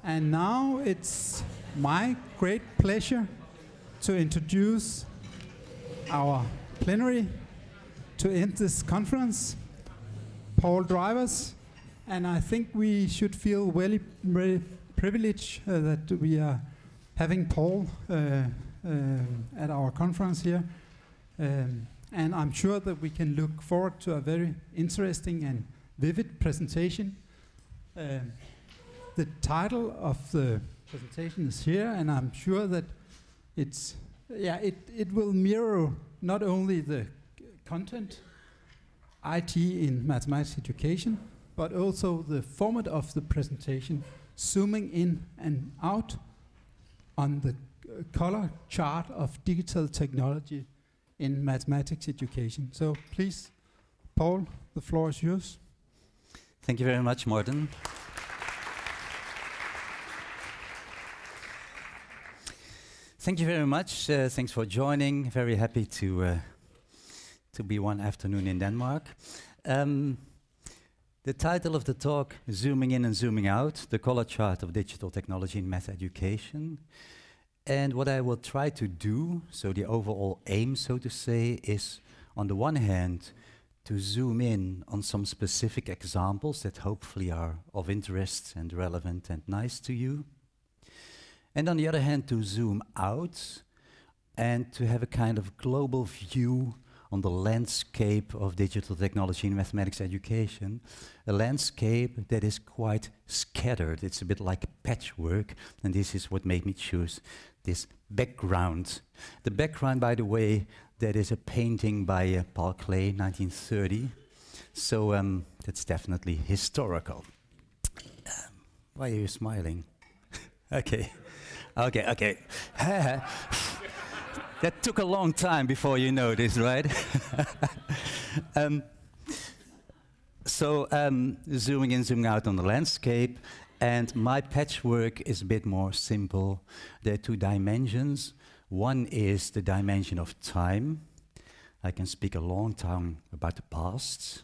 And now it's my great pleasure to introduce our plenary to end this conference, Paul Drivers. And I think we should feel very, very privileged that we are having Paul at our conference here. And I'm sure that we can look forward to a very interesting and vivid presentation. The title of the presentation is here, and I'm sure that it will mirror not only the content, IT in mathematics education, but also the format of the presentation, zooming in and out on the color chart of digital technology in mathematics education. So please, Paul, the floor is yours. Thank you very much, Morten. Thank you very much. Thanks for joining. Very happy to be one afternoon in Denmark. The title of the talk, Zooming In and Zooming Out, the color chart of digital technology in math education. And what I will try to do, so the overall aim, so to say, is on the one hand, to zoom in on some specific examples that hopefully are of interest and relevant and nice to you. And on the other hand, to zoom out and to have a kind of global view on the landscape of digital technology in mathematics education, a landscape that is quite scattered. It's a bit like patchwork, and this is what made me choose this background. The background, by the way, that is a painting by Paul Klee, 1930. So that's definitely historical. Why are you smiling? Okay. Okay. That took a long time before you noticed, right? Zooming in, zooming out on the landscape, and my patchwork is a bit more simple. There are two dimensions. One is the dimension of time. I can speak a long time about the past,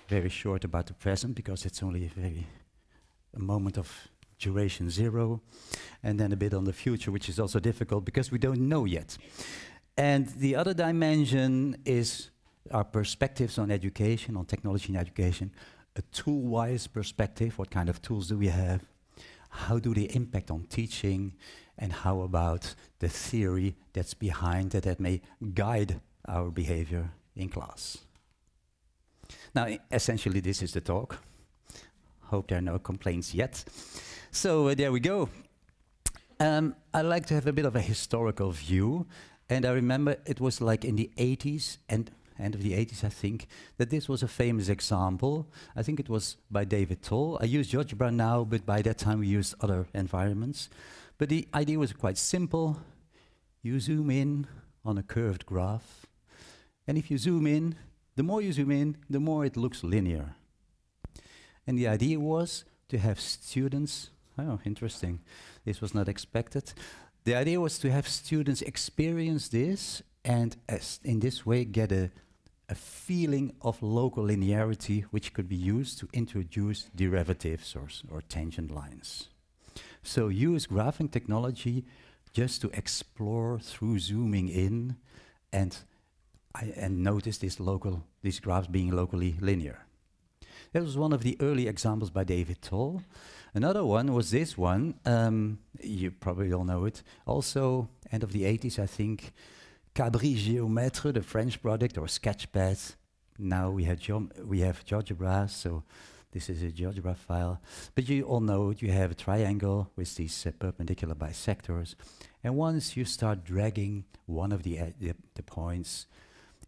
very short about the present, because it's only a moment of duration 0, and then a bit on the future, which is also difficult because we don't know yet. And the other dimension is our perspectives on education, on technology in education, a tool-wise perspective. What kind of tools do we have? How do they impact on teaching? And how about the theory that's behind it that may guide our behavior in class? Now, essentially, this is the talk. Hope there are no complaints yet. So there we go. I like to have a bit of a historical view, and I remember it was like in the 80s, and end of the 80s, I think, that this was a famous example. I think it was by David Toll. I use GeoGebra now, but by that time we used other environments. But the idea was quite simple. You zoom in on a curved graph, and if you zoom in, the more you zoom in, the more it looks linear. And the idea was to have students, oh, interesting, this was not expected. The idea was to have students experience this and in this way get a feeling of local linearity which could be used to introduce derivatives or tangent lines. So use graphing technology just to explore through zooming in and notice these graphs being locally linear. That was one of the early examples by David Toll. Another one was this one. You probably all know it. Also, end of the 80s, I think, Cabri Géomètre, the French product, or Sketchpad. Now we have GeoGebra, so this is a GeoGebra file. But you all know it. You have a triangle with these perpendicular bisectors. And once you start dragging one of the points,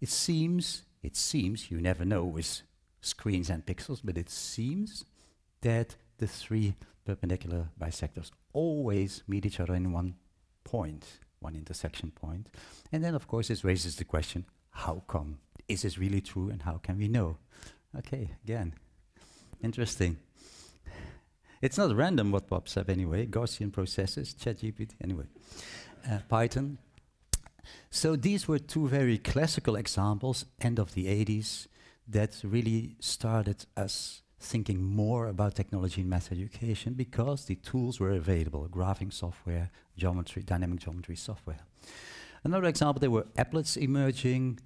it seems, you never know with screens and pixels, but it seems that the three perpendicular bisectors always meet each other in one point, one intersection point. And then, of course, this raises the question, how come? Is this really true, and how can we know? Okay, again, interesting. It's not random what pops up anyway. Gaussian processes, ChatGPT, anyway. Python. So these were two very classical examples, end of the 80s, that really started us thinking more about technology in math education because the tools were available, graphing software, geometry, dynamic geometry software. Another example, there were applets emerging.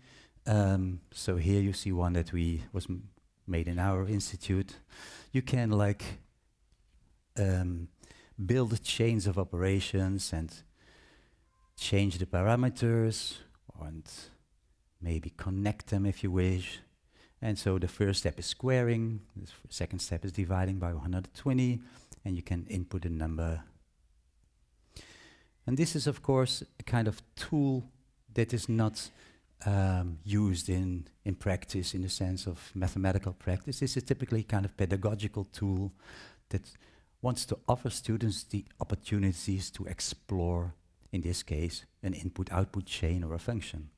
So here you see one that was made in our institute. You can build chains of operations and change the parameters and maybe connect them if you wish. And so the first step is squaring, the second step is dividing by 120, and you can input a number. And this is, of course, a kind of tool that is not used in practice in the sense of mathematical practice. This is typically kind of pedagogical tool that wants to offer students the opportunities to explore, in this case, an input-output chain or a function.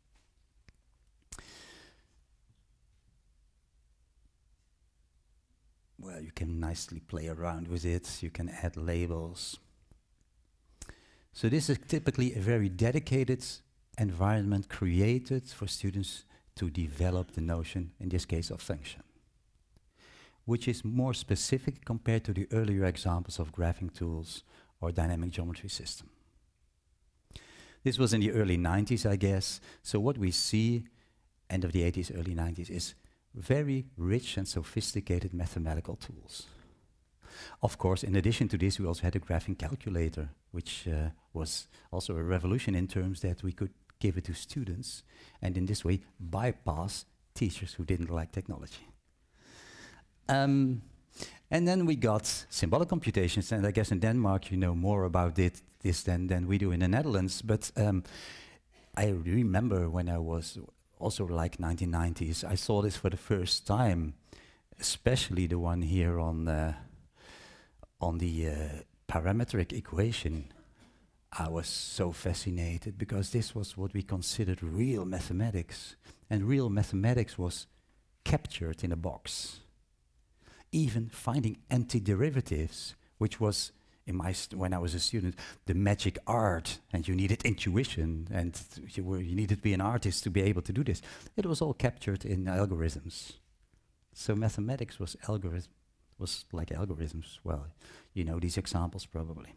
Well, you can nicely play around with it. You can add labels. So this is typically a very dedicated environment created for students to develop the notion, in this case, of function, which is more specific compared to the earlier examples of graphing tools or dynamic geometry system. This was in the early 90s, I guess. So what we see, end of the 80s, early 90s, is very rich and sophisticated mathematical tools. Of course, in addition to this, we also had a graphing calculator, which was also a revolution in terms that we could give it to students and in this way bypass teachers who didn't like technology. And then we got symbolic computations, and I guess in Denmark you know more about this than we do in the Netherlands, but I remember when I was also like 1990s, I saw this for the first time, especially the one here on the parametric equation. I was so fascinated because this was what we considered real mathematics, and real mathematics was captured in a box. Even finding antiderivatives, which was, when I was a student, the magic art, and you needed intuition, and you needed to be an artist to be able to do this. It was all captured in algorithms. So mathematics was like algorithms. Well, you know these examples probably.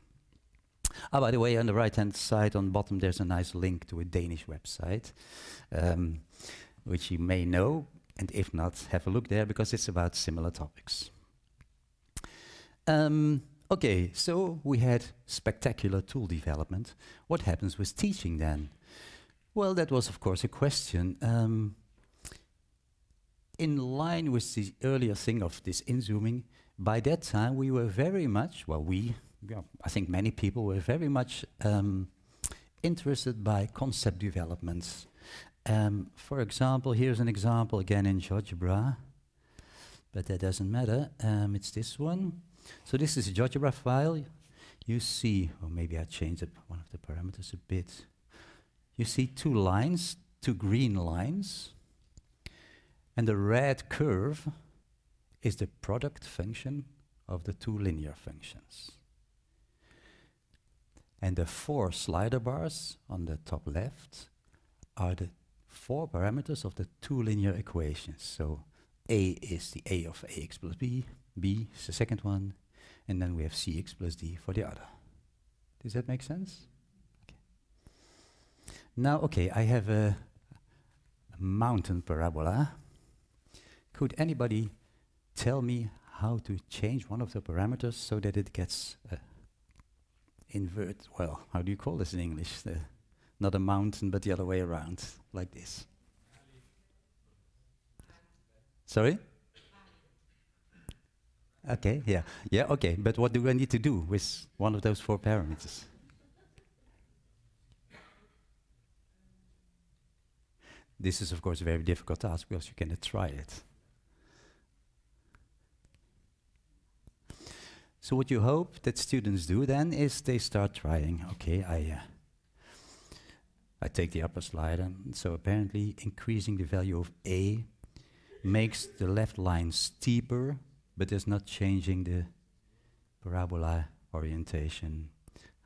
Oh, by the way, on the right-hand side, on the bottom, there's a nice link to a Danish website, which you may know, and if not, have a look there, because it's about similar topics. Okay, so we had spectacular tool development. What happens with teaching then? Well, that was, of course, a question. In line with the earlier thing of this inzooming, by that time we were very much, well, I think many people were very much interested by concept developments. For example, here's an example again in GeoGebra, but that doesn't matter. It's this one. So this is a GeoGebra file. You see, or maybe I changed one of the parameters a bit. You see two lines, two green lines, and the red curve is the product function of the two linear functions. And the 4 slider bars on the top left are the 4 parameters of the two linear equations. So A is the A of ax plus b, B is the second one, and then we have cx plus d for the other. Does that make sense? Okay. Now, okay, I have a mountain parabola. Could anybody tell me how to change one of the parameters so that it gets invert? Well, how do you call this in English? Not a mountain, but the other way around, like this. Sorry? Okay, yeah, okay. But what do I need to do with one of those 4 parameters? This is, of course, a very difficult task because you cannot try it. So what you hope that students do then is they start trying. Okay, I take the upper slider. So apparently increasing the value of A makes the left line steeper, but is not changing the parabola orientation.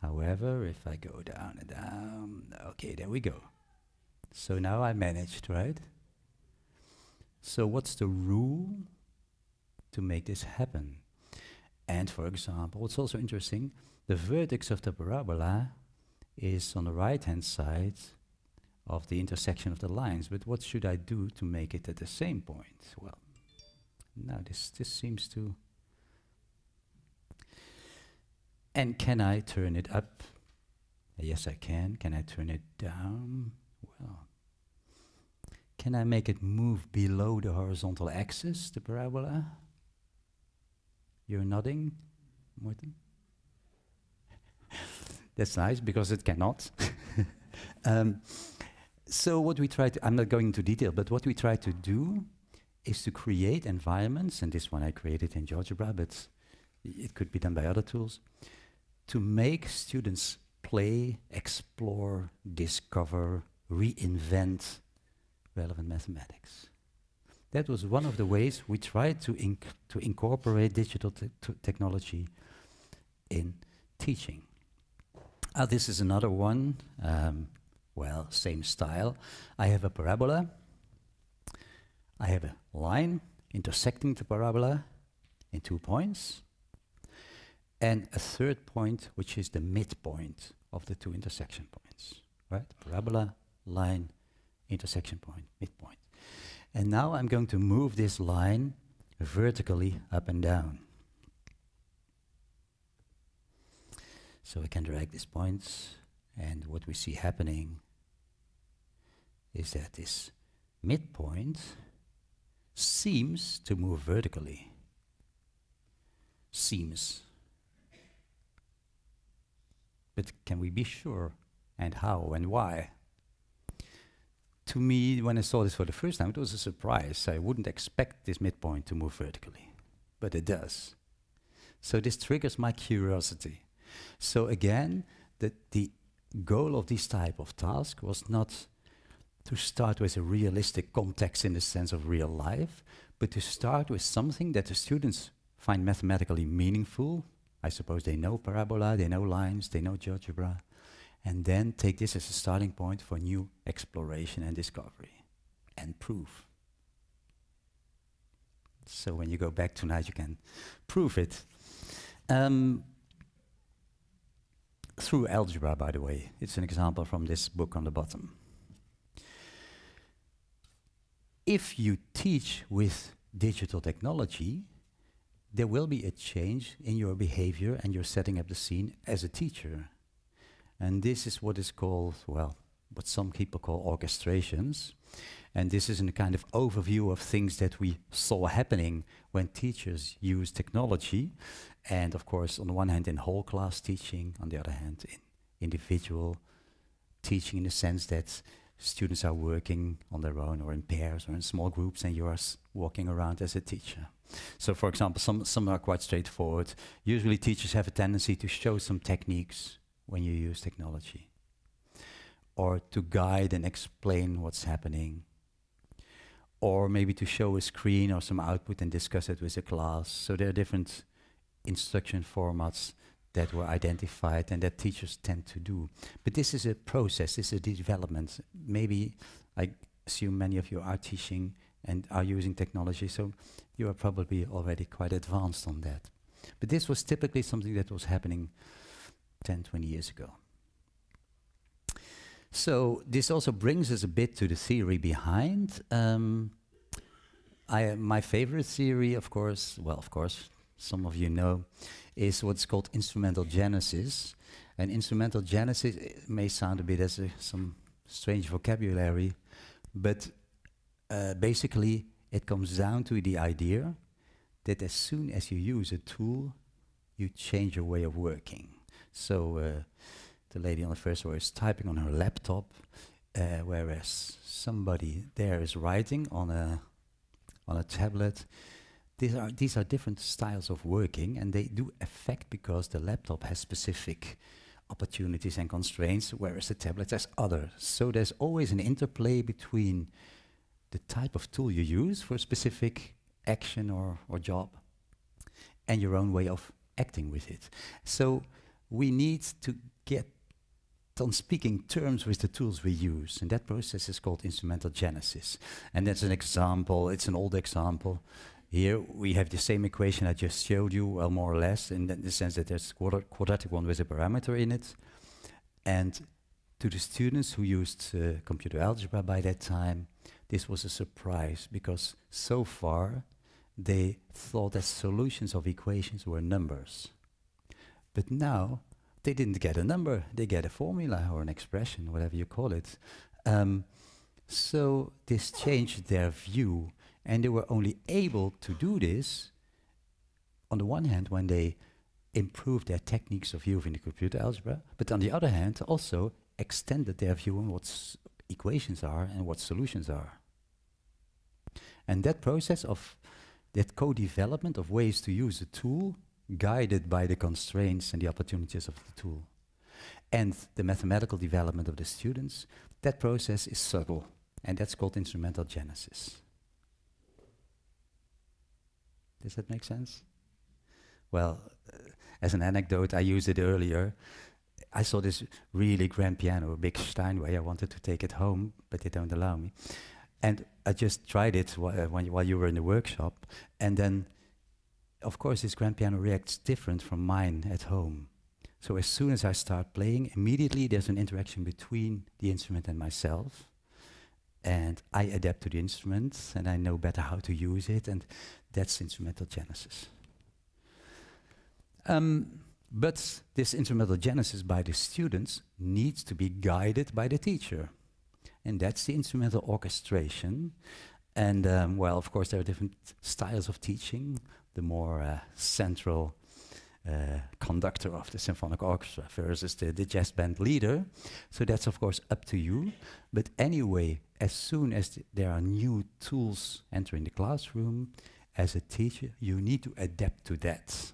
However, if I go down and down, okay, there we go. So now I managed, right? So what's the rule? to make this happen. And for example, what's also interesting, the vertex of the parabola is on the right-hand side of the intersection of the lines. But what should I do to make it at the same point? Well, now this seems to... And can I turn it up? Yes, I can. Can I turn it down? Well, can I make it move below the horizontal axis, the parabola? You're nodding, Morten? That's nice, because it cannot. So what we try to, I'm not going into detail, but what we try to do is to create environments, and this one I created in GeoGebra, but it could be done by other tools, to make students play, explore, discover, reinvent relevant mathematics. That was one of the ways we tried to incorporate digital technology in teaching. This is another one, well, same style. I have a parabola. I have a line intersecting the parabola in 2 points, and a third point, which is the midpoint of the 2 intersection points, right? Parabola, line, intersection point, midpoint. And now I'm going to move this line vertically up and down. So I can drag these points, and what we see happening is that this midpoint seems to move vertically. Seems. But can we be sure? And how and why? To me, when I saw this for the first time, it was a surprise. I wouldn't expect this midpoint to move vertically, but it does. So this triggers my curiosity. So again, the goal of this type of task was not to start with a realistic context in the sense of real life, but to start with something that the students find mathematically meaningful. I suppose they know parabola, they know lines, they know GeoGebra, and then take this as a starting point for new exploration and discovery and proof. So when you go back tonight, you can prove it. Through algebra, by the way. It's an example from this book on the bottom. If you teach with digital technology, there will be a change in your behavior and you're setting up the scene as a teacher. And this is what is called, well, what some people call orchestrations. And this is a kind of overview of things that we saw happening when teachers use technology. And of course, on the one hand, in whole class teaching, on the other hand, in individual teaching, in the sense that students are working on their own or in pairs or in small groups, and you are walking around as a teacher. So for example, some are quite straightforward. Usually teachers have a tendency to show some techniques when you use technology, or to guide and explain what's happening, or maybe to show a screen or some output and discuss it with the class. So there are different instruction formats that were identified and that teachers tend to do. But this is a process, this is a development. Maybe, I assume many of you are teaching and are using technology, so you are probably already quite advanced on that. But this was typically something that was happening 10, 20 years ago. So this also brings us a bit to the theory behind. My favorite theory, of course, well, of course, some of you know, is what's called instrumental genesis. And instrumental genesis may sound a bit as some strange vocabulary, but basically it comes down to the idea that as soon as you use a tool, you change your way of working. So the lady on the first row is typing on her laptop, whereas somebody there is writing on a tablet. These are different styles of working, and they do affect because the laptop has specific opportunities and constraints, whereas the tablet has others. So there's always an interplay between the type of tool you use for a specific action or job and your own way of acting with it. So we need to get on speaking terms with the tools we use, and that process is called instrumental genesis. And that's an example, it's an old example. Here we have the same equation I just showed you, well, more or less, in the sense that there's quadratic one with a parameter in it. And to the students who used computer algebra by that time, this was a surprise, because so far they thought that solutions of equations were numbers. But now they didn't get a number, they get a formula or an expression, whatever you call it. So this changed their view, and they were only able to do this, on the one hand, when they improved their techniques of using the computer algebra, but on the other hand, also extended their view on what equations are and what solutions are. And that process of that co-development of ways to use a tool, guided by the constraints and the opportunities of the tool, and the mathematical development of the students, that process is subtle, and that's called instrumental genesis. Does that make sense? Well, as an anecdote, I used it earlier. I saw this really grand piano, a big Steinway. I wanted to take it home, but they don't allow me. And I just tried it while you were in the workshop. And then, of course, this grand piano reacts different from mine at home. So as soon as I start playing, immediately there's an interaction between the instrument and myself. And I adapt to the instrument, and I know better how to use it, and that's instrumental genesis. But this instrumental genesis by the students needs to be guided by the teacher. And that's the instrumental orchestration. And well, of course, there are different styles of teaching. The more central conductor of the symphonic orchestra versus the jazz band leader. So that's, of course, up to you. But anyway, as soon as there are new tools entering the classroom, as a teacher, you need to adapt to that.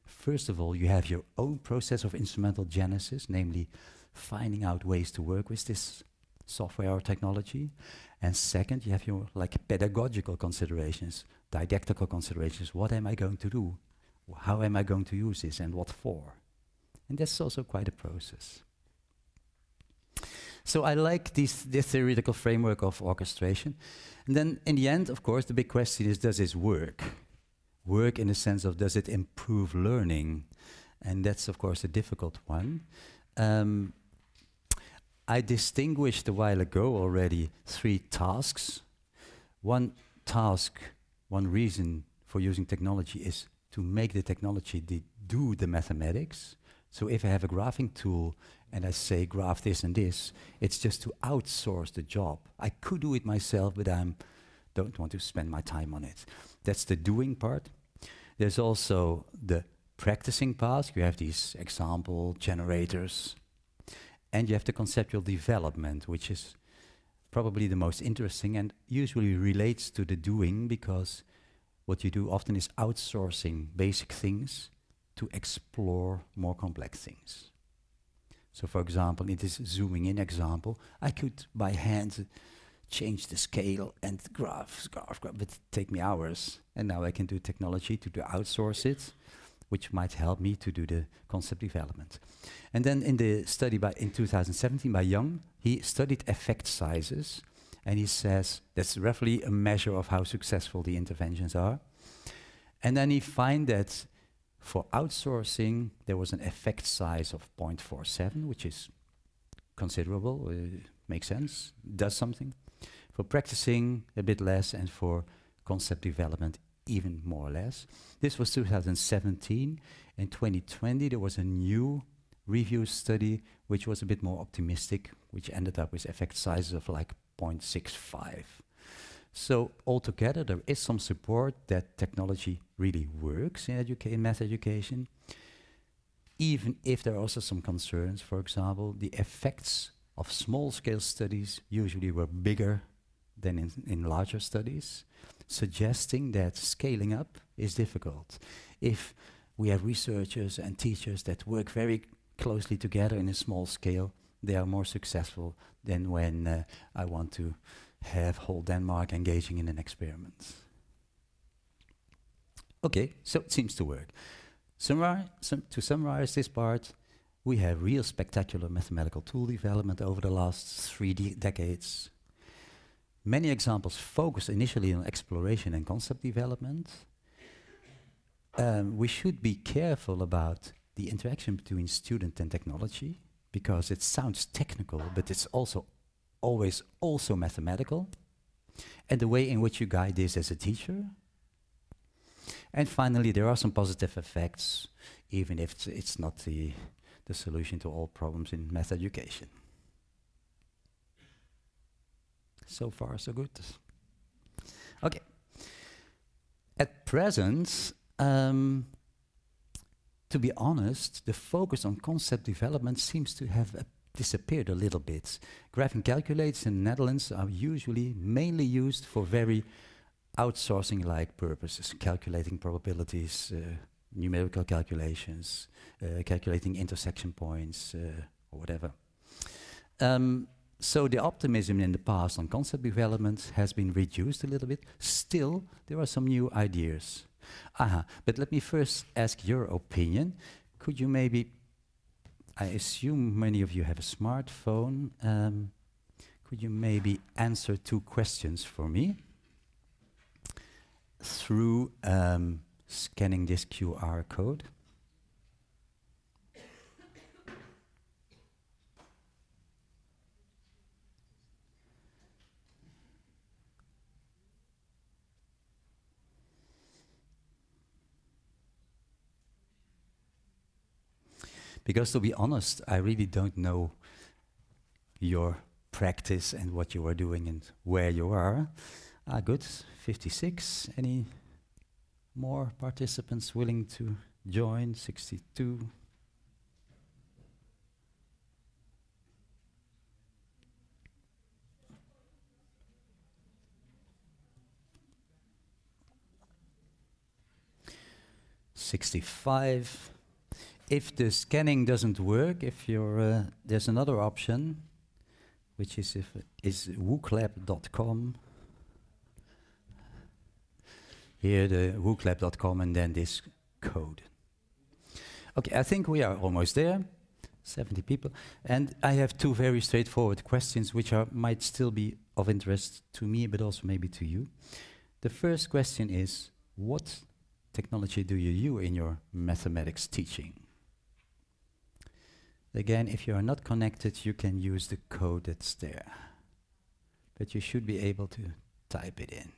First of all, you have your own process of instrumental genesis, namely finding out ways to work with this software or technology. And second, you have your pedagogical considerations, didactical considerations. What am I going to do? How am I going to use this, and what for? And that's also quite a process. So I like this theoretical framework of orchestration. And then in the end, of course, the big question is, does this work? Work in the sense of, does it improve learning? And that's, of course, a difficult one. I distinguished a while ago already 3 tasks. One task, one reason for using technology is to make the technology do the mathematics. So if I have a graphing tool and I say graph this and this, it's just to outsource the job. I could do it myself, but I don't want to spend my time on it. That's the doing part. There's also the practicing part. You have these example generators. And you have the conceptual development, which is probably the most interesting and usually relates to the doing, because what you do often is outsourcing basic things to explore more complex things. So for example, in this zooming in example, I could by hand change the scale and graph, but it take me hours. And now I can do technology to outsource it, which might help me to do the concept development. And then in the study in 2017 by Young, he studied effect sizes, and he says that's roughly a measure of how successful the interventions are. And then he find that for outsourcing, there was an effect size of 0.47, which is considerable, makes sense, does something. For practicing, a bit less, and for concept development, even more or less. This was 2017. In 2020, there was a new review study, which was a bit more optimistic, which ended up with effect sizes of like 0.65. So altogether, there is some support that technology really works in math education, even if there are also some concerns. For example, the effects of small-scale studies usually were bigger than in larger studies, suggesting that scaling up is difficult. If we have researchers and teachers that work very closely together in a small scale, they are more successful than when I want to have whole Denmark engaging in an experiment. Okay, so it seems to work. To summarize this part, we have real spectacular mathematical tool development over the last 3 decades. Many examples focus initially on exploration and concept development. We should be careful about the interaction between student and technology, because it sounds technical, but it's also always also mathematical, and the way in which you guide this as a teacher. And finally, there are some positive effects, even if it's not the solution to all problems in math education. So far, so good. Okay. At present, to be honest, the focus on concept development seems to have disappeared a little bit. Graphing calculators in the Netherlands are usually mainly used for very outsourcing-like purposes, calculating probabilities, numerical calculations, calculating intersection points, or whatever. So the optimism in the past on concept development has been reduced a little bit. Still, there are some new ideas. But let me first ask your opinion. Could you maybe, I assume many of you have a smartphone, could you maybe answer 2 questions for me through scanning this QR code? Because to be honest, I really don't know your practice and what you are doing and where you are. Good, 56. Any more participants willing to join? 62. $65. If the scanning doesn't work, if you're there's another option, which is wooklab.com. Here the wooklab.com and then this code. Okay, I think we are almost there. 70 people, and I have 2 very straightforward questions, which might still be of interest to me, but also maybe to you. The first question is, what technology do you use in your mathematics teaching? Again, if you are not connected, you can use the code that's there. But you should be able to type it in.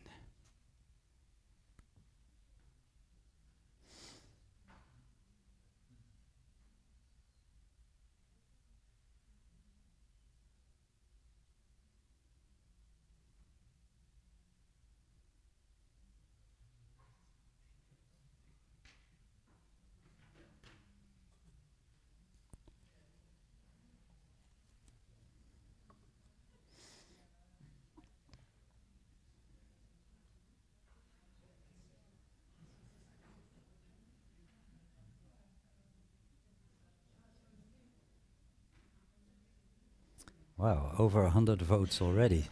Wow, over 100 votes already.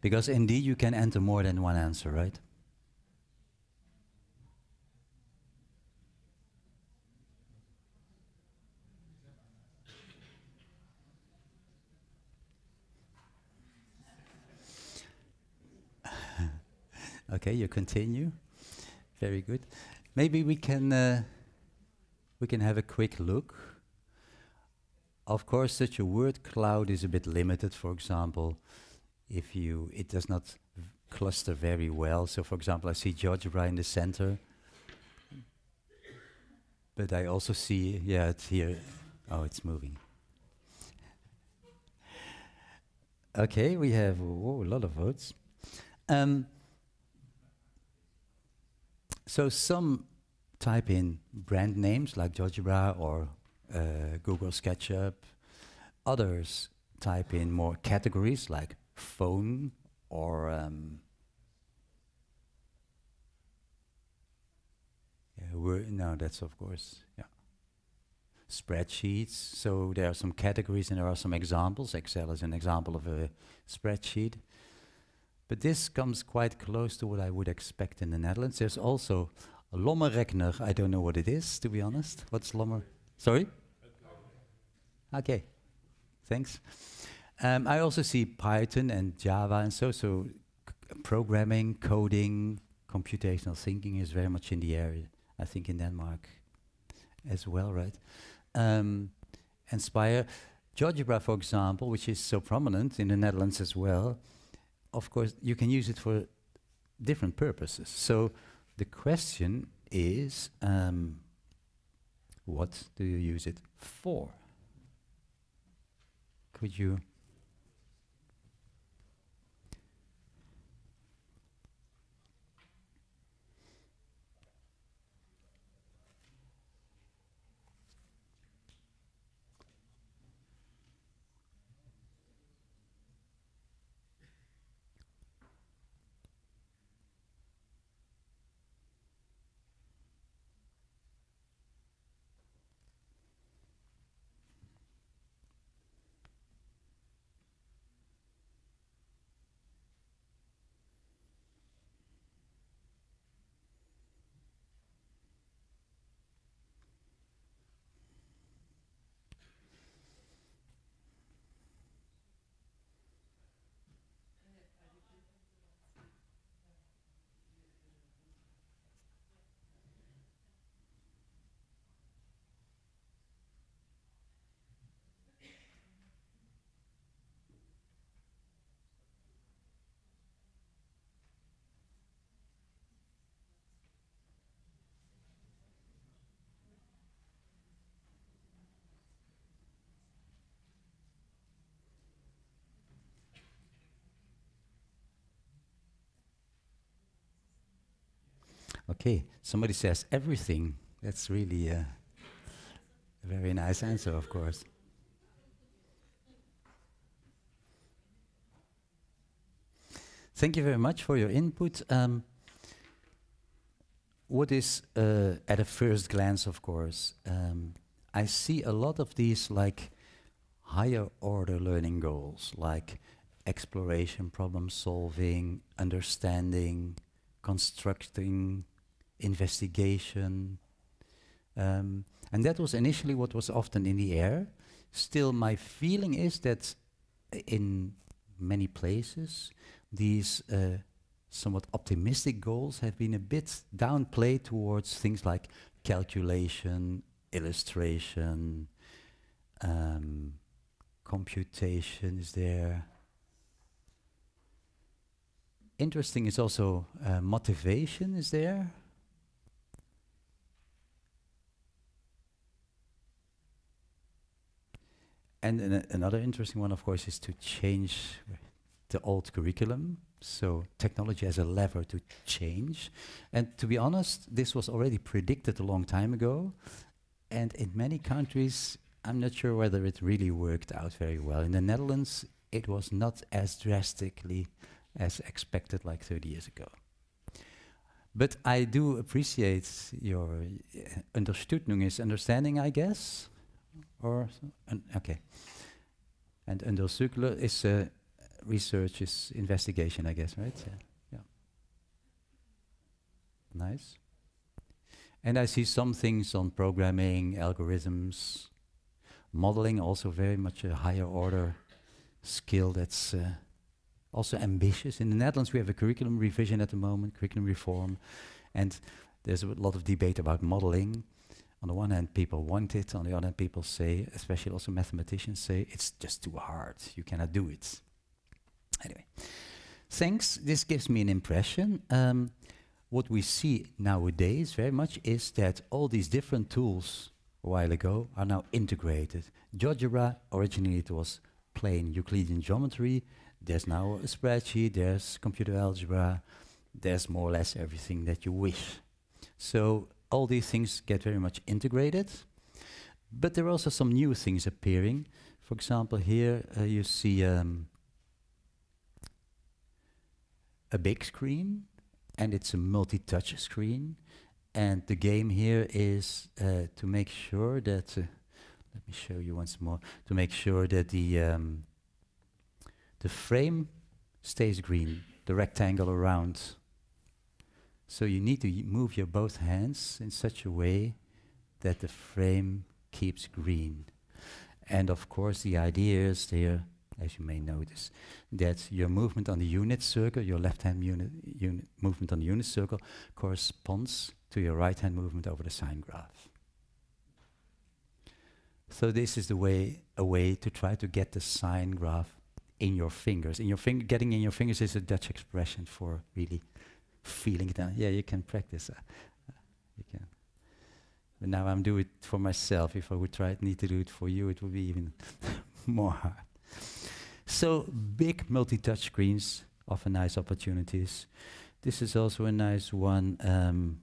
Because indeed you can enter more than one answer, right? Okay, you continue. Very good. Maybe we can have a quick look. Of course, such a word cloud is a bit limited. For example, if it does not cluster very well. So, for example, I see GeoGebra in the center, but I also see, yeah, it's here. Oh, it's moving. Okay, we have a lot of votes. So some type in brand names like GeoGebra or Google SketchUp. Others type in more categories like phone or no, that's of course, yeah. Spreadsheets. So there are some categories and there are some examples. Excel is an example of a spreadsheet. But this comes quite close to what I would expect in the Netherlands. There's also a Lommerrechner. I don't know what it is, to be honest. What's Lommer? Sorry? Okay, thanks. I also see Python and Java and so programming, coding, computational thinking is very much in the area, I think in Denmark as well, right? Inspire. GeoGebra, for example, which is so prominent in the Netherlands as well, of course, you can use it for different purposes. So the question is, what do you use it for? Could you? Okay, somebody says everything. That's really a very nice answer, of course. Thank you very much for your input. What is, at a first glance, of course, I see a lot of these like higher order learning goals, like exploration, problem solving, understanding, constructing, investigation. And that was initially what was often in the air. Still, my feeling is that in many places, these somewhat optimistic goals have been a bit downplayed towards things like calculation, illustration, computation is there. Interesting is also motivation is there. And another interesting one, of course, is to change the old curriculum. So technology as a lever to change. And to be honest, this was already predicted a long time ago. And in many countries, I'm not sure whether it really worked out very well. In the Netherlands, it was not as drastically as expected like 30 years ago. But I do appreciate your Unterstützung is understanding, I guess. Or okay. And Untersuchung is research, is investigation, I guess, right? Yeah. Nice. And I see some things on programming, algorithms, modeling, also very much a higher order skill that's also ambitious. In the Netherlands, we have a curriculum revision at the moment, curriculum reform, and there's a lot of debate about modeling. On the one hand, people want it. On the other hand, people say, especially also mathematicians say, it's just too hard. You cannot do it. Anyway, thanks. This gives me an impression. What we see nowadays very much is that all these different tools a while ago are now integrated. GeoGebra, originally it was plain Euclidean geometry. There's now a spreadsheet, there's computer algebra, there's more or less everything that you wish. So all these things get very much integrated, but there are also some new things appearing. For example, here you see a big screen, and it's a multi-touch screen. And the game here is to make sure that, let me show you once more, to make sure that the frame stays green, the rectangle around. So you need to move your both hands in such a way that the frame keeps green. And of course the idea is there, as you may notice, that your movement on the unit circle, your left hand movement on the unit circle, corresponds to your right hand movement over the sine graph. So this is a way to try to get the sine graph in your fingers. Getting in your fingers is a Dutch expression for really feeling it. Yeah, you can practice. You can. But now I'm doing it for myself. If I would need to do it for you, it would be even more hard. So big multi-touch screens offer nice opportunities. This is also a nice one.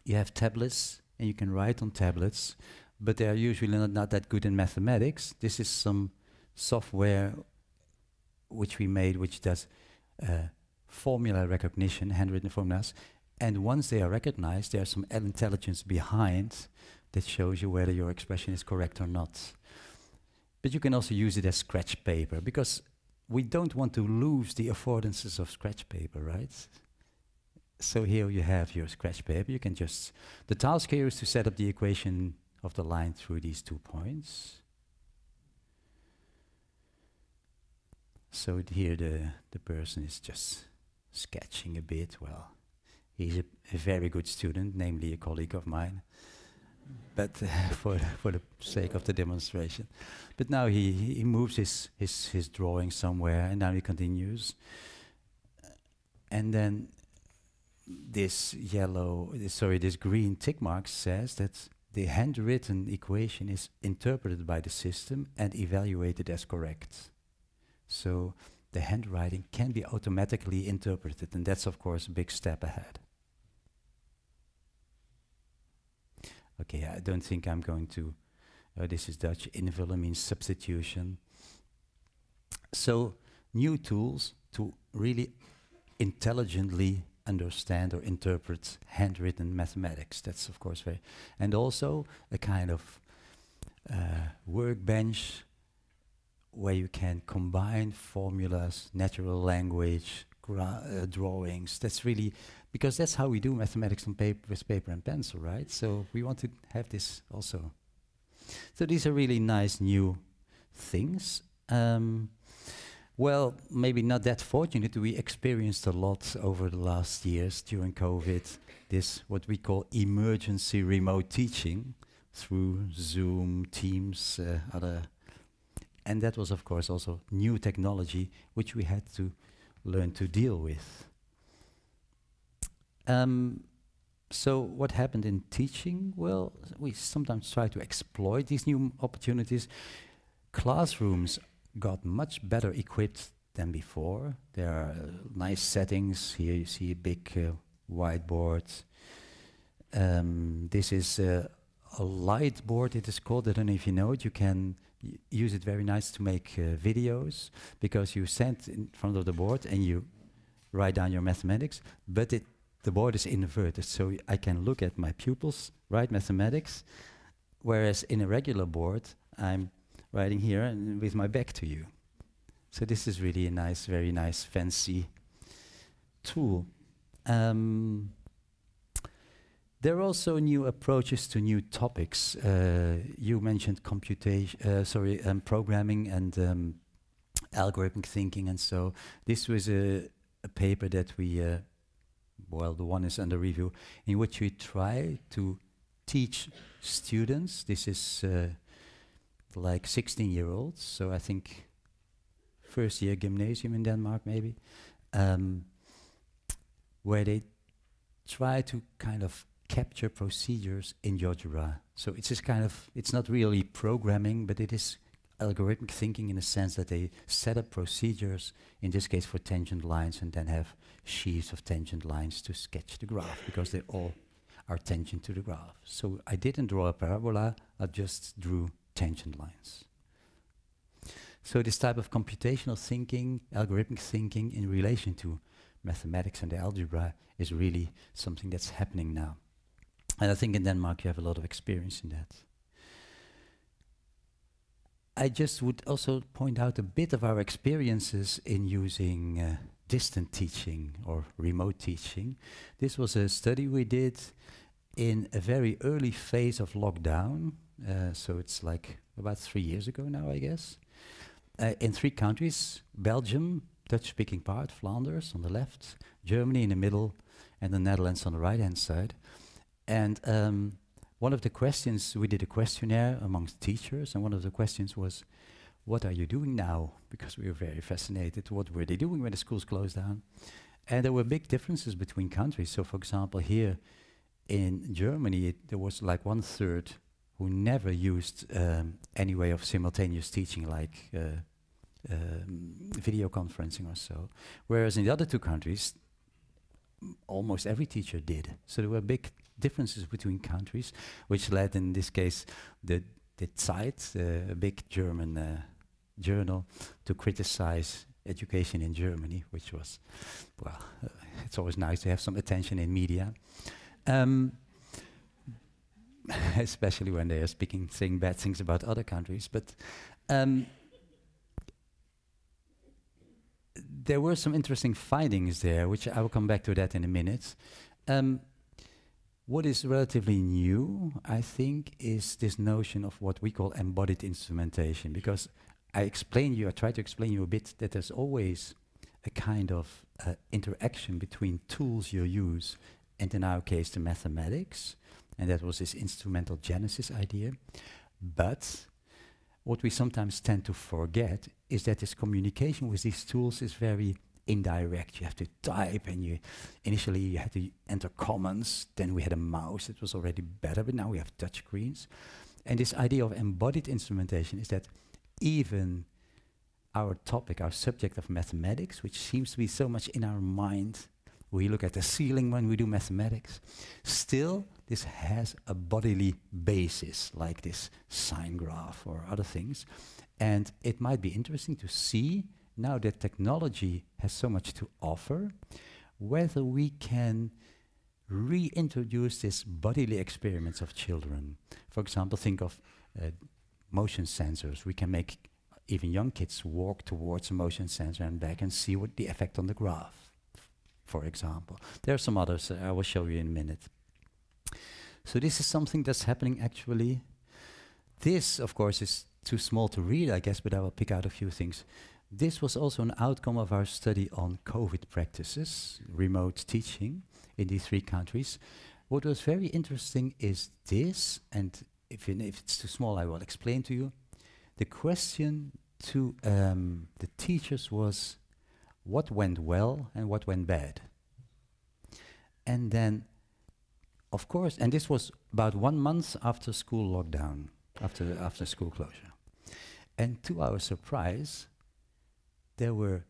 You have tablets, and you can write on tablets, but they are usually not that good in mathematics. This is some software which we made, which does formula recognition, handwritten formulas. And once they are recognized, there's some intelligence behind that shows you whether your expression is correct or not. But you can also use it as scratch paper, because we don't want to lose the affordances of scratch paper, right? So here you have your scratch paper. You can just, the task here is to set up the equation of the line through these 2 points. So here the person is just sketching a bit. Well, he's a very good student, namely a colleague of mine, but for the sake of the demonstration. But now he moves his drawing somewhere, and now he continues. And then this green tick mark says that the handwritten equation is interpreted by the system and evaluated as correct. So the handwriting can be automatically interpreted, and that's of course a big step ahead. Okay, I don't think I'm going to, this is Dutch, invullen means substitution. So new tools to really intelligently understand or interpret handwritten mathematics. That's of course very, and also a kind of workbench where you can combine formulas, natural language, drawings. That's really, because that's how we do mathematics on paper, with paper and pencil, right? So we want to have this also. So these are really nice new things. Well, maybe not that fortunate. We experienced a lot over the last years during COVID, this what we call emergency remote teaching through Zoom, Teams, other. And that was, of course, also new technology, which we had to learn to deal with. So what happened in teaching? Well, we sometimes try to exploit these new opportunities. Classrooms got much better equipped than before. There are nice settings. Here you see a big whiteboard. This is a light board, it is called. I don't know if you know it. You can use it very nice to make videos, because you stand in front of the board and you write down your mathematics, but the board is inverted, so I can look at my pupils, write mathematics, whereas in a regular board, I'm writing here and with my back to you. So this is really a nice, very nice, fancy tool. There are also new approaches to new topics. You mentioned programming and algorithmic thinking, and so this was a paper that we, well, the one is under review, in which we try to teach students. This is like 16-year-olds, so I think first year gymnasium in Denmark maybe, where they try to kind of capture procedures in GeoGebra. So it's this kind of, it's not really programming, but it is algorithmic thinking in the sense that they set up procedures, in this case for tangent lines, and then have sheaves of tangent lines to sketch the graph, because they all are tangent to the graph. So I didn't draw a parabola, I just drew tangent lines. So this type of computational thinking, algorithmic thinking in relation to mathematics and the algebra is really something that's happening now. And I think in Denmark you have a lot of experience in that. I just would also point out a bit of our experiences in using distant teaching or remote teaching. This was a study we did in a very early phase of lockdown. So it's like about 3 years ago now, I guess. in 3 countries: Belgium, Dutch-speaking part, Flanders on the left, Germany in the middle, and the Netherlands on the right-hand side. And one of the questions, we did a questionnaire amongst teachers, and one of the questions was, what are you doing now? Because we were very fascinated. What were they doing when the schools closed down? And there were big differences between countries. So, for example, here in Germany, there was like 1/3 who never used any way of simultaneous teaching, like video conferencing or so. Whereas in the other 2 countries, almost every teacher did. So there were big differences between countries, which led, in this case, the Zeit, a big German journal, to criticize education in Germany, which was, well, it's always nice to have some attention in media. Especially when they are saying bad things about other countries. But there were some interesting findings there, which I will come back to that in a minute. What is relatively new, I think, is this notion of what we call embodied instrumentation, because I try to explain you a bit that there's always a kind of interaction between tools you use, and in our case, the mathematics, and that was this instrumental genesis idea. But what we sometimes tend to forget is that this communication with these tools is very indirect. You have to type, and initially you had to enter comments, then we had a mouse. It was already better, but now we have touch screens. And this idea of embodied instrumentation is that even our topic, our subject of mathematics, which seems to be so much in our mind, we look at the ceiling when we do mathematics, still this has a bodily basis, like this sine graph or other things. And it might be interesting to see, now that technology has so much to offer, whether we can reintroduce this bodily experiments of children. For example, think of motion sensors. We can make even young kids walk towards a motion sensor and back and see what the effect on the graph, for example. There are some others I will show you in a minute. So this is something that's happening actually. This, of course, is too small to read, I guess, but I will pick out a few things. This was also an outcome of our study on COVID practices, remote teaching in these 3 countries. What was very interesting is this, and if it's too small, I will explain to you. The question to the teachers was, what went well and what went bad? And then, of course, and this was about 1 month after school lockdown, after school closure. And to our surprise, there were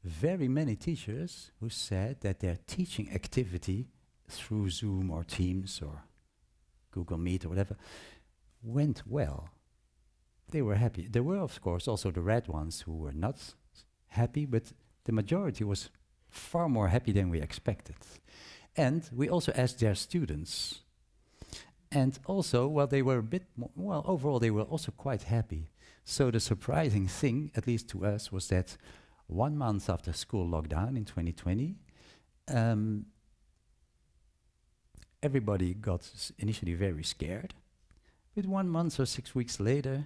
very many teachers who said that their teaching activity through Zoom or Teams or Google Meet or whatever went well. They were happy. There were, of course, also the red ones who were not happy, but the majority was far more happy than we expected. And we also asked their students. And also, well, they were a bit more, well, overall, they were also quite happy. So the surprising thing, at least to us, was that 1 month after school lockdown in 2020, everybody got initially very scared. But 1 month or 6 weeks later,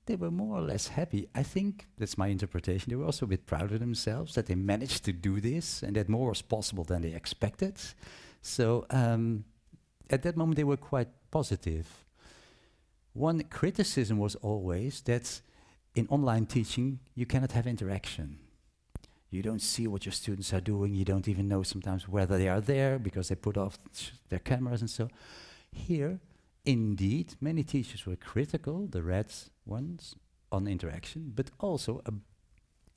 they were more or less happy. I think, that's my interpretation, they were also a bit proud of themselves that they managed to do this and that more was possible than they expected. So at that moment they were quite positive. One criticism was always that in online teaching you cannot have interaction. You don't see what your students are doing, you don't even know sometimes whether they are there because they put off their cameras and so. Here, indeed, many teachers were critical, the red ones, on interaction, but also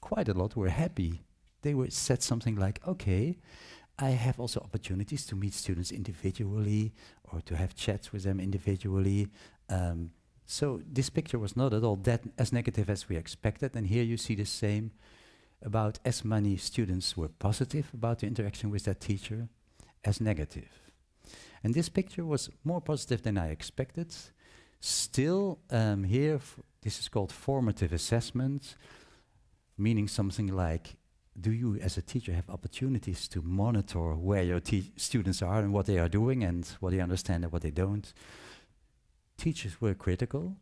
quite a lot were happy. They said something like, okay, I have also opportunities to meet students individually or to have chats with them individually. So this picture was not at all that as negative as we expected, and here you see the same. About as many students were positive about the interaction with that teacher as negative. And this picture was more positive than I expected. Still, here, this is called formative assessment, meaning something like, do you as a teacher have opportunities to monitor where your students are and what they are doing and what they understand and what they don't? Teachers were critical,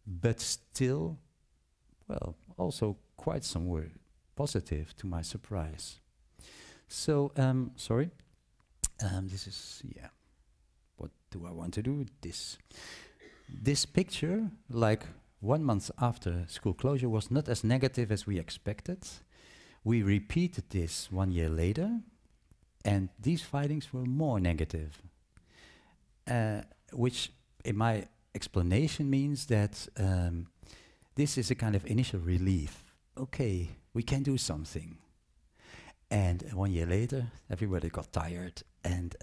but still, well, also quite some were positive to my surprise. So, sorry, this is, yeah, what do I want to do with this? This picture, like 1 month after school closure, was not as negative as we expected. We repeated this 1 year later, and these findings were more negative, which in my explanation means that this is a kind of initial relief. Okay, we can do something. And 1 year later, everybody got tired and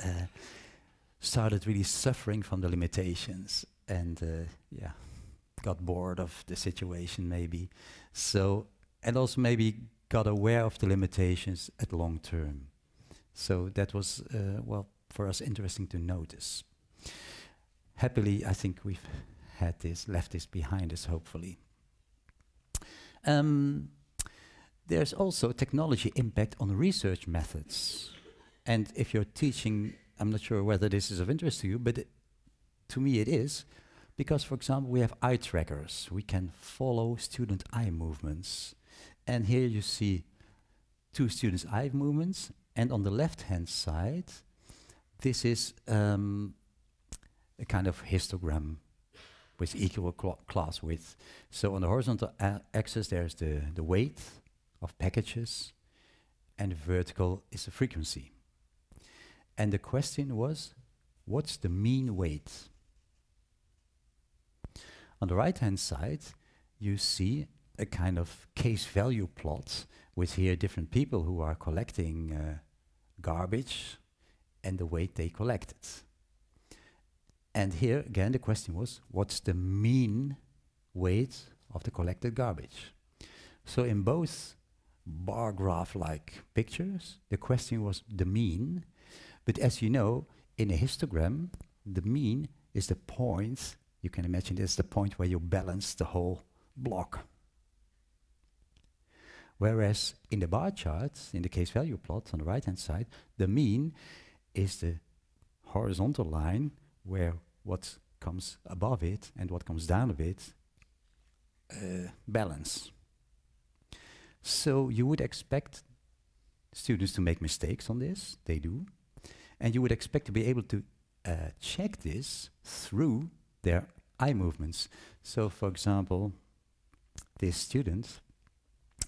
started really suffering from the limitations, and yeah, got bored of the situation maybe. So, and also maybe got aware of the limitations at long term. So that was, well, for us interesting to notice. Happily, I think we've had this, left this behind us, hopefully. There's also technology impact on research methods. And if you're teaching, I'm not sure whether this is of interest to you, but to me it is, because, for example, we have eye trackers. We can follow student eye movements. And here you see 2 students' eye movements, and on the left-hand side, this is a kind of histogram with equal class width. So on the horizontal axis, there's the weight of packages, and the vertical is the frequency. And the question was, what's the mean weight? On the right-hand side, you see a kind of case value plot with here different people who are collecting garbage and the weight they collected. And here, again, the question was, what's the mean weight of the collected garbage? So in both bar graph-like pictures, the question was the mean. But as you know, in a histogram, the mean is the point, you can imagine it's the point where you balance the whole block. Whereas in the bar charts, in the case value plot on the right-hand side, the mean is the horizontal line where what comes above it and what comes down of it balance. So you would expect students to make mistakes on this, they do, and you would expect to be able to check this through their eye movements. So for example, this student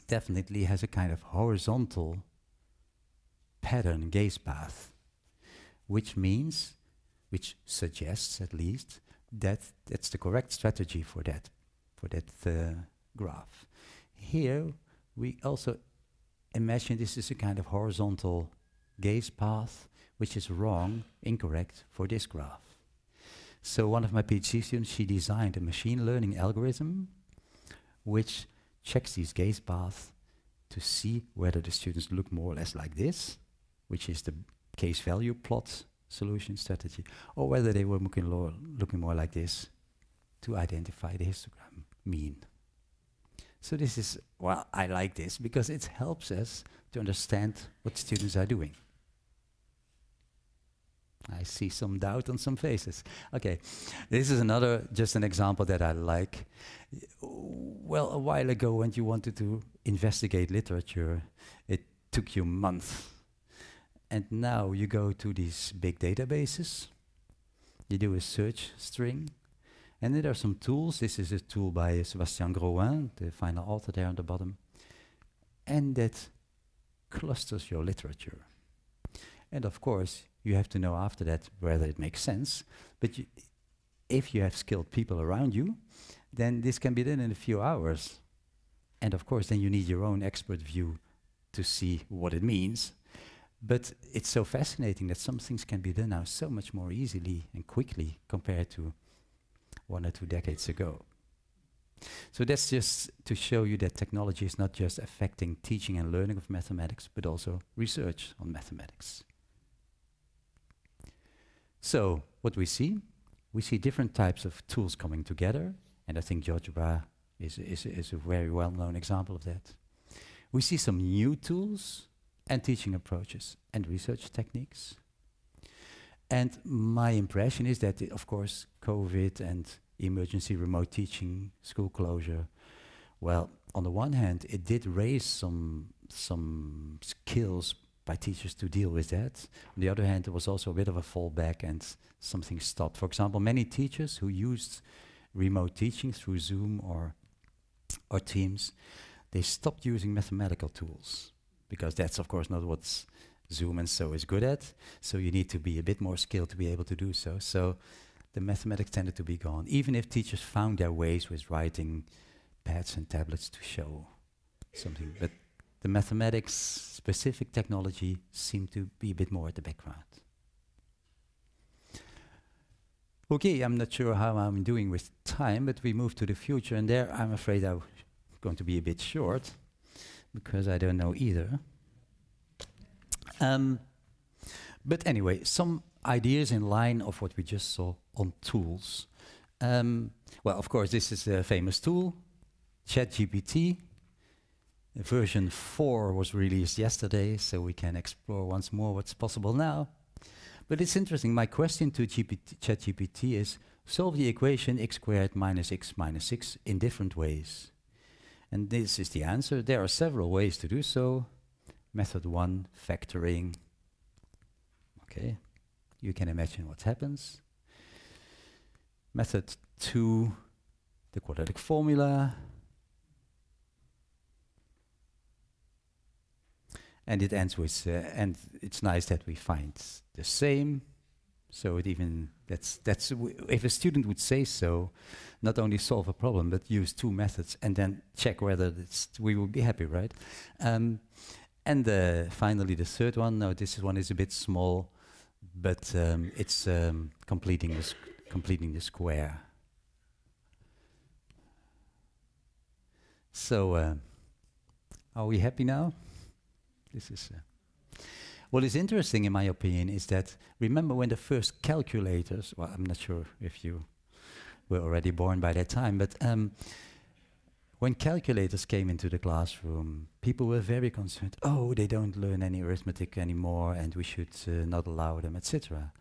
definitely has a kind of horizontal pattern gaze path, which means, which suggests at least, that that's the correct strategy for that graph. Here we also imagine this is a kind of horizontal gaze path, which is wrong, incorrect for this graph. So one of my PhD students, she designed a machine learning algorithm which checks these gaze paths to see whether the students look more or less like this, which is the case value plot solution strategy, or whether they were looking more like this to identify the histogram mean. So this is, well, I like this because it helps us to understand what students are doing. I see some doubt on some faces. Okay, this is another, just an example that I like. Well, a while ago when you wanted to investigate literature, it took you months. And now you go to these big databases, you do a search string, and then there are some tools. This is a tool by Sébastien Grauin, the final author there on the bottom, and that clusters your literature. And of course, you have to know after that whether it makes sense, but if you have skilled people around you, then this can be done in a few hours. And of course, then you need your own expert view to see what it means. But it's so fascinating that some things can be done now so much more easily and quickly compared to 1 or 2 decades ago. So that's just to show you that technology is not just affecting teaching and learning of mathematics, but also research on mathematics. So what we see different types of tools coming together, and I think GeoGebra is a very well-known example of that. We see some new tools and teaching approaches and research techniques. And my impression is that, of course, COVID and emergency remote teaching, school closure, Well, on the one hand, it did raise some skills by teachers to deal with that. On the other hand, there was also a bit of a fallback and something stopped. For example, many teachers who used remote teaching through Zoom or Teams, they stopped using mathematical tools because that's of course not what Zoom and so is good at. So you need to be a bit more skilled to be able to do so. So the mathematics tended to be gone, even if teachers found their ways with writing pads and tablets to show something. But the mathematics specific technology seemed to be a bit more at the background. Okay, I'm not sure how I'm doing with time, but we move to the future, and there I'm afraid I'm going to be a bit short, because I don't know either. But anyway, some ideas in line of what we just saw on tools. Well, of course, this is a famous tool, ChatGPT. Version 4 was released yesterday, so we can explore once more what's possible now. But it's interesting, my question to ChatGPT is, solve the equation x squared minus x minus 6 in different ways. And this is the answer. There are several ways to do so. Method 1, factoring. Okay, you can imagine what happens. Method 2, the quadratic formula. And it ends with, and it's nice that we find the same. So it even, if a student would say so, not only solve a problem, but use 2 methods and then check whether we would be happy, right? And finally the third one, now this one is a bit small, but it's completing the square. So, are we happy now? This is what is interesting in my opinion is that, remember when the first calculators, well, I'm not sure if you were already born by that time, but when calculators came into the classroom, people were very concerned, oh, they don't learn any arithmetic anymore and we should not allow them, etc.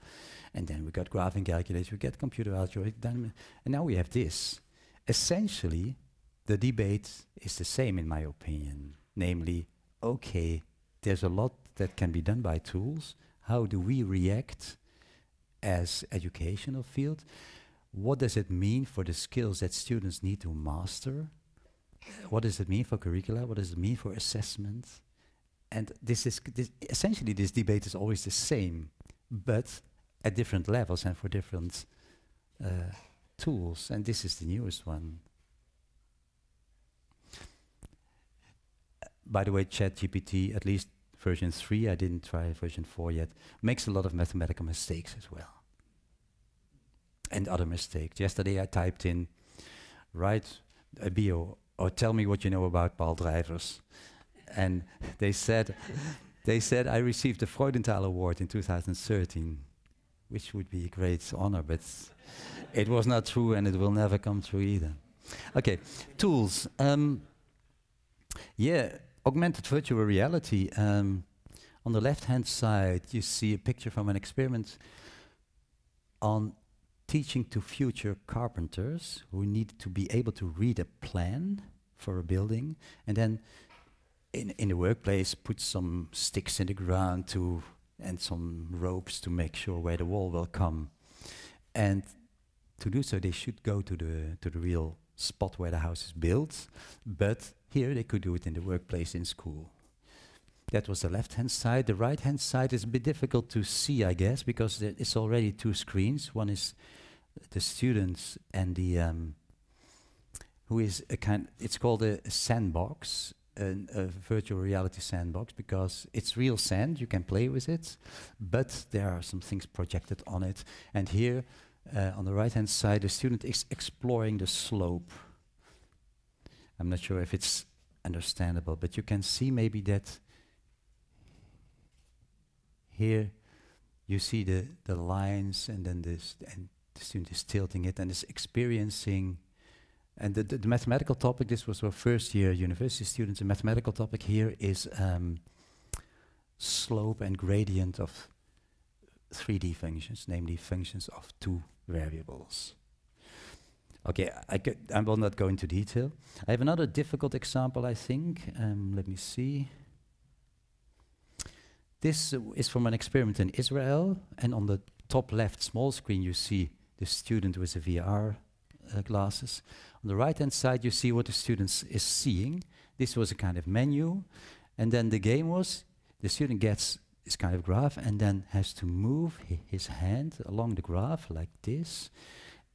And then we got graphing calculators, we get computer algebra, and now we have this. Essentially, the debate is the same in my opinion, namely, okay, there's a lot that can be done by tools. How do we react as educational field? What does it mean for the skills that students need to master? What does it mean for curricula? What does it mean for assessment? And essentially this debate is always the same, but at different levels and for different tools. And this is the newest one. By the way, ChatGPT, at least version 3, I didn't try version 4 yet, makes a lot of mathematical mistakes as well. And other mistakes. Yesterday I typed in, write a bio, or tell me what you know about Paul Drijvers. And they said, I received the Freudenthal Award in 2013, which would be a great honor, but it was not true and it will never come true either. Okay, tools. Yeah. Augmented virtual reality. On the left-hand side, you see a picture from an experiment on teaching to future carpenters who need to be able to read a plan for a building, and then in the workplace put some sticks in the ground and some ropes to make sure where the wall will come. And to do so, they should go to the real spot where the house is built, but here they could do it in the workplace, in school. That was the left-hand side. The right-hand side is a bit difficult to see, I guess, because it's already 2 screens. One is the students and the who is a kind. It's called a sandbox, a virtual reality sandbox, because it's real sand. You can play with it, but there are some things projected on it. And here, on the right-hand side, the student is exploring the slope. I'm not sure if it's understandable, but you can see maybe that here you see the lines, and then the student is tilting it and is experiencing. And the mathematical topic, this was our first year university students, the mathematical topic here is slope and gradient of 3D functions, namely functions of 2 variables. Okay, I will not go into detail. I have another difficult example, I think. Let me see. This is from an experiment in Israel, and on the top left small screen you see the student with the VR glasses. On the right hand side you see what the student is seeing. This was a kind of menu, and then the game was the student gets this kind of graph and then has to move his hand along the graph like this.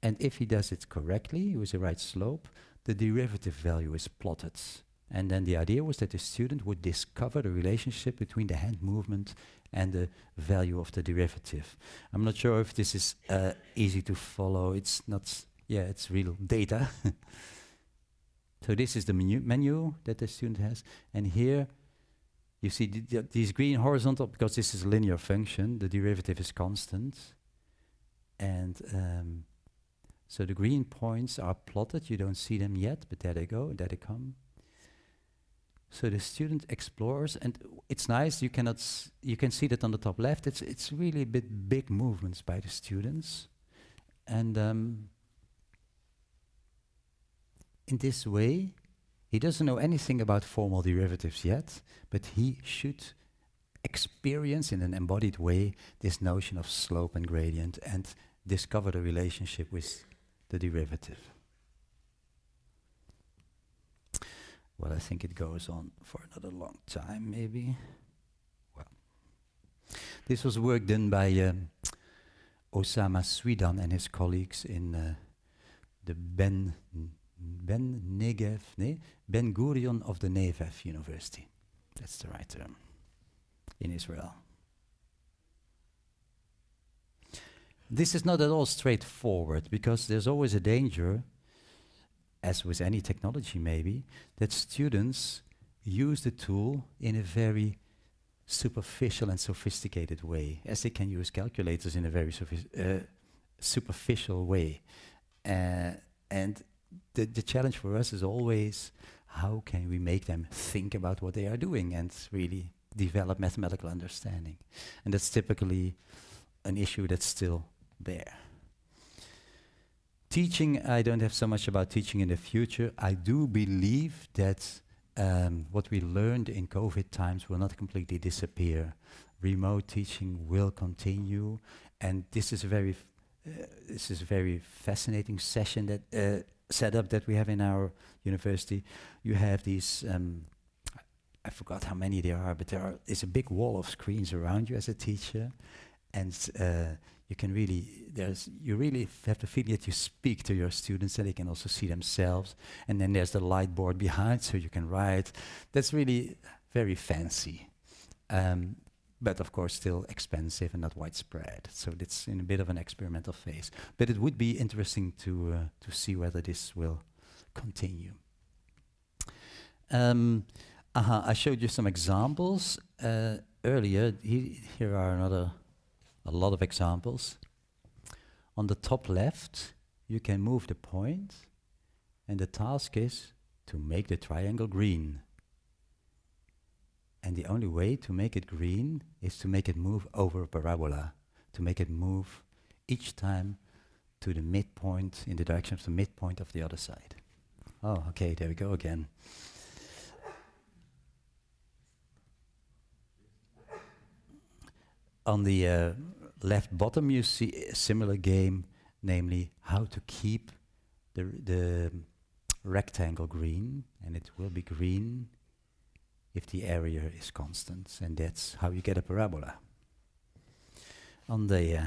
And if he does it correctly, with the right slope, the derivative value is plotted. And then the idea was that the student would discover the relationship between the hand movement and the value of the derivative. I'm not sure if this is easy to follow. It's not, yeah, it's real data. So this is the menu that the student has. And here you see these green horizontal, because this is a linear function, the derivative is constant. And so the green points are plotted. You don't see them yet, but there they go, there they come. So the student explores, and it's nice. You can see that on the top left. It's really a bit big movements by the students, and in this way, he doesn't know anything about formal derivatives yet, but he should experience in an embodied way this notion of slope and gradient and discover the relationship with the derivative. Well, I think it goes on for another long time, maybe. Well, this was work done by Osama Swedan and his colleagues in the Ben Gurion of the Negev University. That's the right term, in Israel. This is not at all straightforward, because there's always a danger, as with any technology maybe, that students use the tool in a very superficial and sophisticated way, as they can use calculators in a very superficial way. And the challenge for us is always, how can we make them think about what they are doing and really develop mathematical understanding? And that's typically an issue that's still there. Teaching, I don't have so much about teaching in the future. I do believe that what we learned in COVID times will not completely disappear. Remote teaching will continue, and this is a very fascinating session that setup that we have in our university. You have these, I forgot how many there are, but there's a big wall of screens around you as a teacher, and you can really, you really have the feeling that you speak to your students and they can also see themselves. And then there's the light board behind, so you can write. That's really very fancy. But of course still expensive and not widespread. So it's in a bit of an experimental phase. But it would be interesting to see whether this will continue. I showed you some examples earlier. Here are a lot of examples. On the top left, you can move the point, and the task is to make the triangle green. And the only way to make it green is to make it move over a parabola, to make it move each time to the midpoint, in the direction of the midpoint of the other side. Oh, okay, there we go again. On the left bottom you see a similar game, namely how to keep the rectangle green, and it will be green if the area is constant, and that's how you get a parabola. On the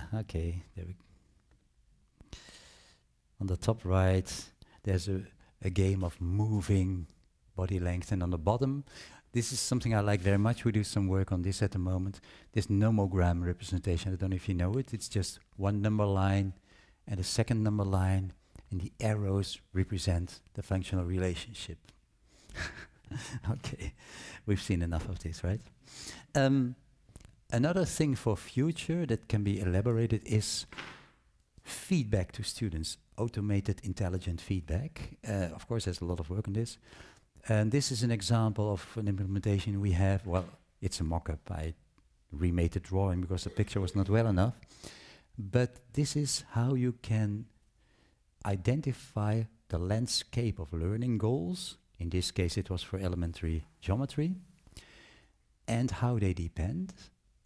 on the top right there's a game of moving body length, and on the bottom, this is something I like very much. We do some work on this at the moment. This nomogram representation, I don't know if you know it. It's just one number line and a second number line, and the arrows represent the functional relationship. Okay, we've seen enough of this, right? Another thing for future that can be elaborated is feedback to students, automated intelligent feedback. Of course, there's a lot of work on this. And this is an example of an implementation we have. Well, it's a mock-up. I remade the drawing because the picture was not well enough. But this is how you can identify the landscape of learning goals. In this case, it was for elementary geometry, and how they depend,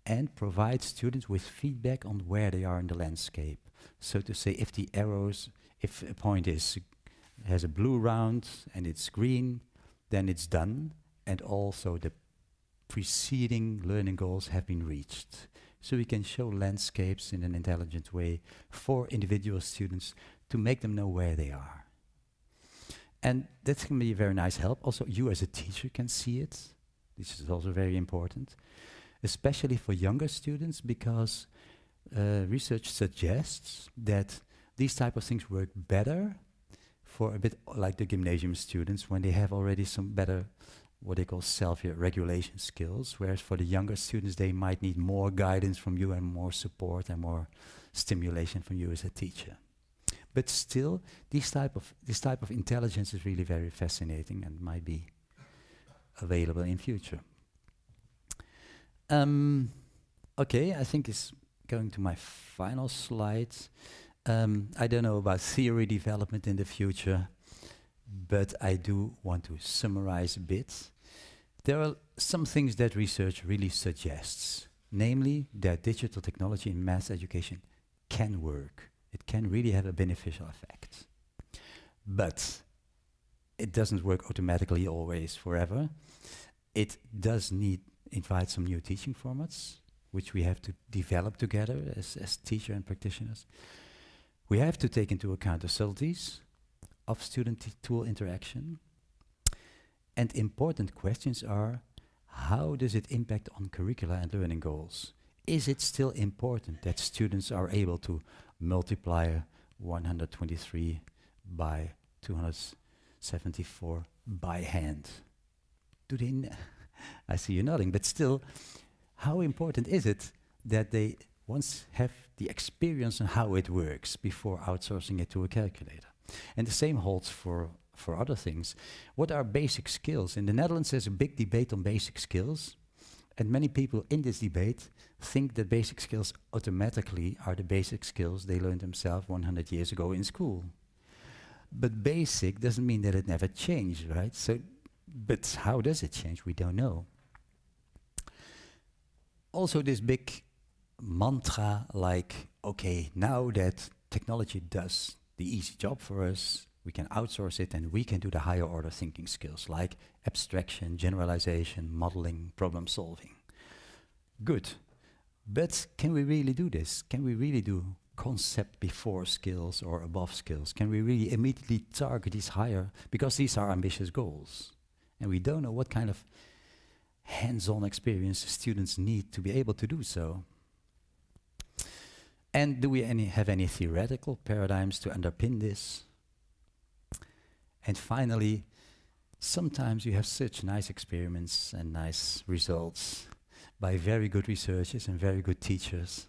and provide students with feedback on where they are in the landscape. So to say, if the arrows, if a point has a blue round and it's green, then it's done, and also the preceding learning goals have been reached. So we can show landscapes in an intelligent way for individual students to make them know where they are. And that can be a very nice help. Also, you as a teacher can see it. This is also very important, especially for younger students, because research suggests that these type of things work better for a bit like the gymnasium students when they have already some better, what they call self-regulation skills, whereas for the younger students, they might need more guidance from you and more support and more stimulation from you as a teacher. But still, this type of intelligence is really very fascinating and might be available in future. Okay, I think it's going to my final slide. I don't know about theory development in the future, but I do want to summarize a bit. There are some things that research really suggests, namely that digital technology in math education can work. It can really have a beneficial effect. But it doesn't work automatically always forever. It does invite some new teaching formats, which we have to develop together as teacher and practitioners. We have to take into account the subtleties of student-tool interaction. And important questions are, how does it impact on curricula and learning goals? Is it still important that students are able to multiply 123 by 274 by hand? Do they I see you nodding, but still, how important is it that they once have the experience on how it works before outsourcing it to a calculator? And the same holds for other things. What are basic skills? In the Netherlands, there's a big debate on basic skills. And many people in this debate think that basic skills automatically are the basic skills they learned themselves 100 years ago in school. But basic doesn't mean that it never changed, right? So, but how does it change? We don't know. Also, this big mantra like, okay, now that technology does the easy job for us, we can outsource it and we can do the higher order thinking skills like abstraction, generalization, modeling, problem solving. Good. But can we really do this? Can we really do concept before skills or above skills? Can we really immediately target these higher? Because these are ambitious goals. And we don't know what kind of hands-on experience students need to be able to do so. And do we have any theoretical paradigms to underpin this? And finally, sometimes you have such nice experiments and nice results by very good researchers and very good teachers,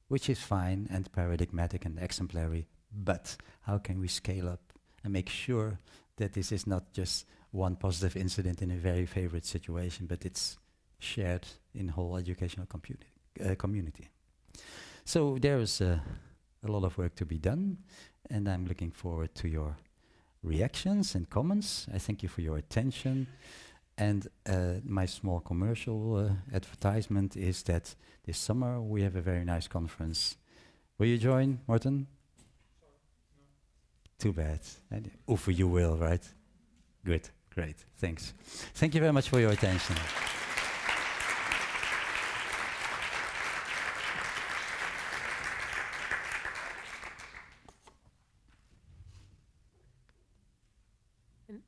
which is fine and paradigmatic and exemplary, but how can we scale up and make sure that this is not just one positive incident in a very favorite situation, but it's shared in whole educational community. So there is a lot of work to be done, and I'm looking forward to your reactions and comments. I thank you for your attention. And my small commercial advertisement is that this summer we have a very nice conference. Will you join, Morten? Too bad. For you will, right? Good, great, thanks. Thank you very much for your attention.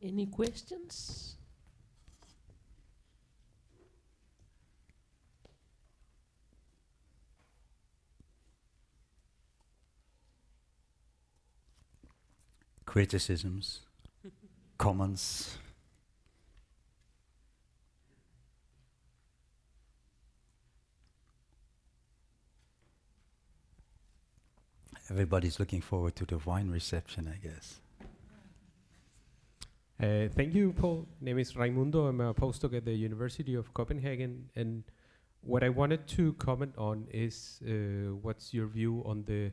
Any questions? Criticisms, comments. Everybody's looking forward to the wine reception, I guess. Thank you, Paul. Name is Raimundo. I'm a postdoc at the University of Copenhagen. And what I wanted to comment on is what's your view on the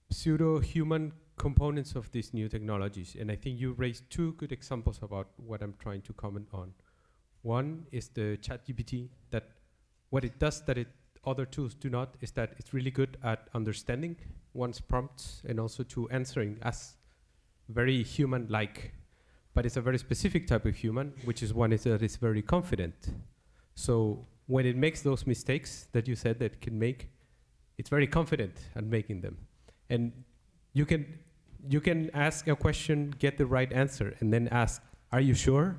pseudo-human components of these new technologies, and I think you raised two good examples about what I'm trying to comment on. One is the ChatGPT, that what it does that other tools do not is that it's really good at understanding one's prompts and also to answering as very human-like. But it's a very specific type of human, which is one that is very confident. So when it makes those mistakes that you said that it can make, it's very confident at making them. And you can ask a question, get the right answer, and then ask, are you sure?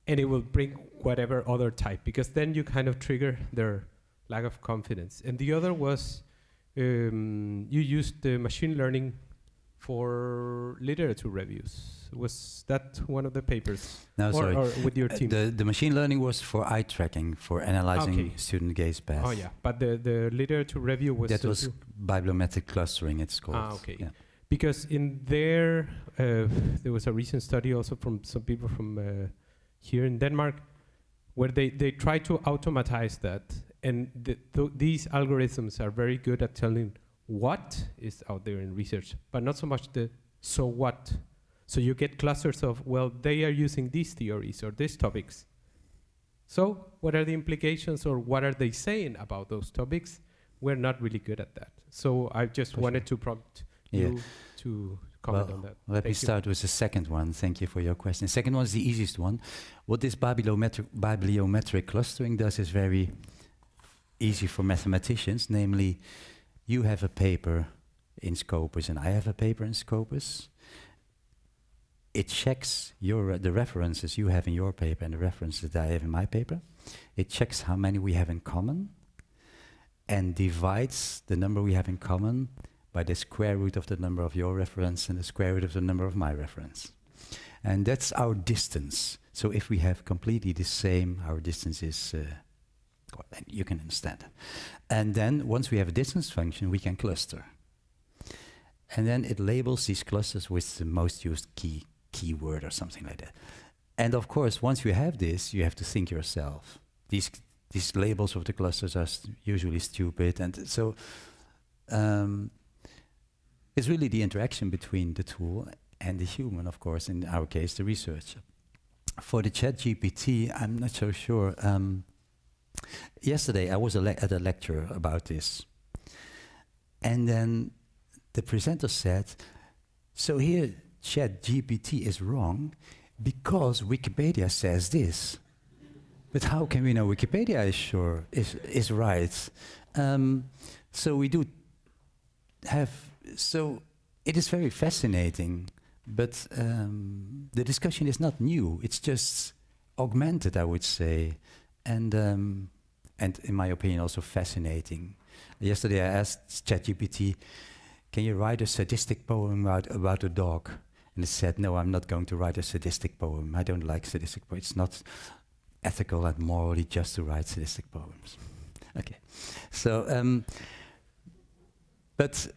And it will bring whatever other type, because then you kind of trigger their lack of confidence. And the other was, you used the machine learning for literature reviews. Was that one of the papers? No, sorry. Or with your team? The machine learning was for eye tracking, for analyzing student gaze paths. Oh yeah, but the literature review was... That was bibliometric clustering, it's called. Ah, okay. Yeah. Because in there, there was a recent study also from some people from here in Denmark, where they try to automatize that. And these algorithms are very good at telling what is out there in research, but not so much the so what. So you get clusters of, well, they are using these theories or these topics. So what are the implications, or what are they saying about those topics? We're not really good at that. So I just wanted to prompt you to comment on that. Let me start with the second one. Thank you for your question. The second one is the easiest one. What this bibliometric clustering does is very easy for mathematicians, namely, you have a paper in Scopus and I have a paper in Scopus. It checks the references you have in your paper and the references that I have in my paper. It checks how many we have in common and divides the number we have in common by the square root of the number of your reference and the square root of the number of my reference. And that's our distance. So if we have completely the same, our distance is, you can understand it. And then once we have a distance function, we can cluster. And then it labels these clusters with the most used keyword or something like that. And of course, once you have this, you have to think yourself. These labels of the clusters are usually stupid. And so it's really the interaction between the tool and the human, of course, in our case, the researcher. For the ChatGPT, I'm not so sure. Yesterday, I was at a lecture about this. And then the presenter said, so here ChatGPT is wrong because Wikipedia says this. But how can we know Wikipedia is right? So we do have, so it is very fascinating, but the discussion is not new. It's just augmented, I would say, and in my opinion also fascinating. Yesterday I asked ChatGPT, can you write a sadistic poem about a dog? And it said, no, I'm not going to write a sadistic poem. I don't like sadistic poems. It's not ethical and morally just to write sadistic poems. Okay, so, but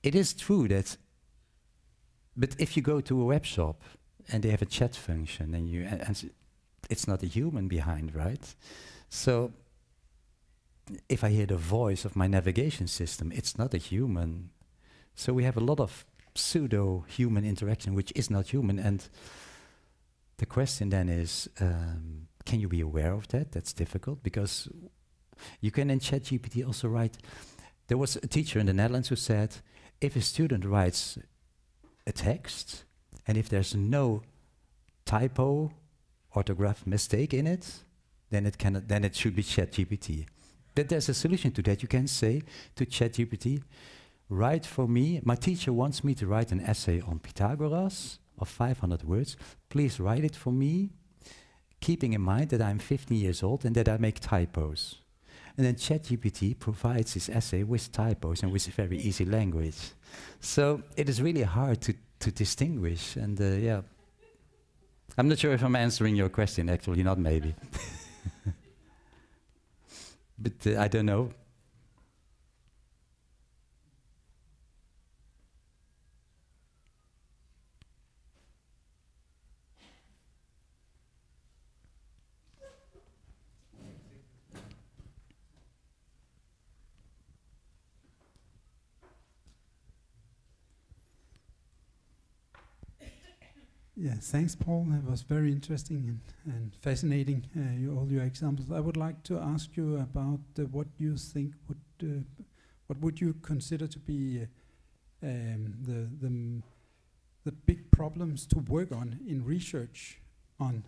it is true that, but if you go to a web shop and they have a chat function and you, it's not a human behind, right? So if I hear the voice of my navigation system, it's not a human. So we have a lot of pseudo-human interaction, which is not human. And the question then is, can you be aware of that? That's difficult, because you can in ChatGPT also write. There was a teacher in the Netherlands who said, if a student writes a text, and if there's no typo, orthograph mistake in it, then it should be ChatGPT. But there's a solution to that. You can say to ChatGPT, write for me, my teacher wants me to write an essay on Pythagoras of 500 words. Please write it for me, keeping in mind that I'm 15 years old and that I make typos. And then ChatGPT provides this essay with typos and with a very easy language. So it is really hard to distinguish. And yeah, I'm not sure if I'm answering your question, actually, not maybe. But I don't know. Yeah, thanks, Paul. That was very interesting and fascinating, all your examples. I would like to ask you about what you think what would you consider to be the big problems to work on in research on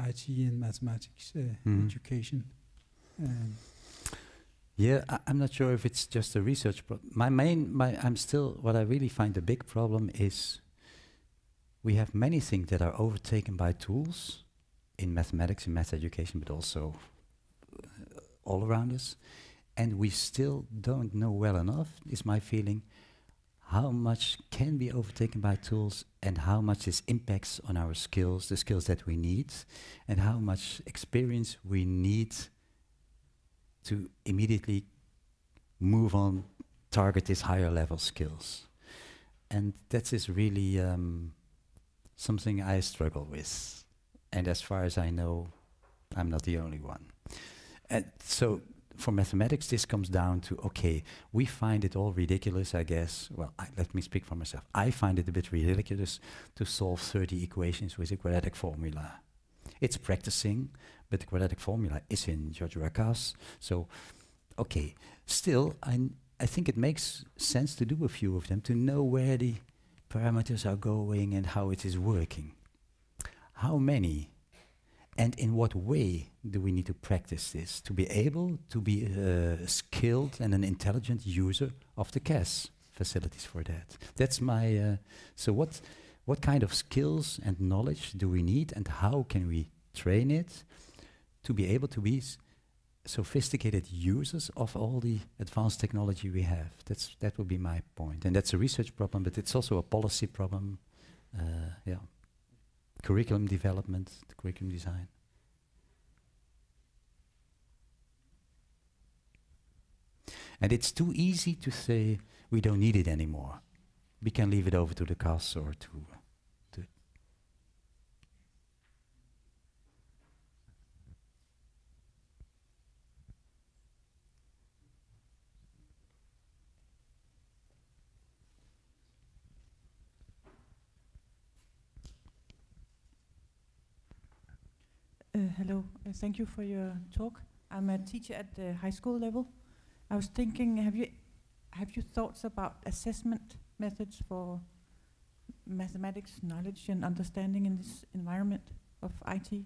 IT and mathematics education? Yeah, I'm not sure if it's just a research problem. What I really find the big problem is we have many things that are overtaken by tools in mathematics, in math education, but also all around us. And we still don't know well enough, is my feeling, how much can be overtaken by tools and how much this impacts on our skills, the skills that we need, and how much experience we need to immediately move on, target these higher level skills. And that is really something I struggle with. And as far as I know, I'm not the only one. And so for mathematics, this comes down to, okay, we find it all ridiculous, I guess. Well, let me speak for myself. I find it a bit ridiculous to solve 30 equations with a quadratic formula. It's practicing, but the quadratic formula is in GeoGebra CAS. So, okay, still, I think it makes sense to do a few of them, to know where the parameters are going and how it is working. How many and in what way do we need to practice this to be able to be a skilled and an intelligent user of the CAS facilities for that? That's my, so what kind of skills and knowledge do we need and how can we train it to be able to be sophisticated users of all the advanced technology we have? That would be my point. And that's a research problem, but it's also a policy problem. Yeah. Curriculum development, the curriculum design. And it's too easy to say we don't need it anymore. We can leave it over to the CAS or to Hello, thank you for your talk. I'm a teacher at the high school level. I was thinking, have you thoughts about assessment methods for mathematics knowledge and understanding in this environment of IT?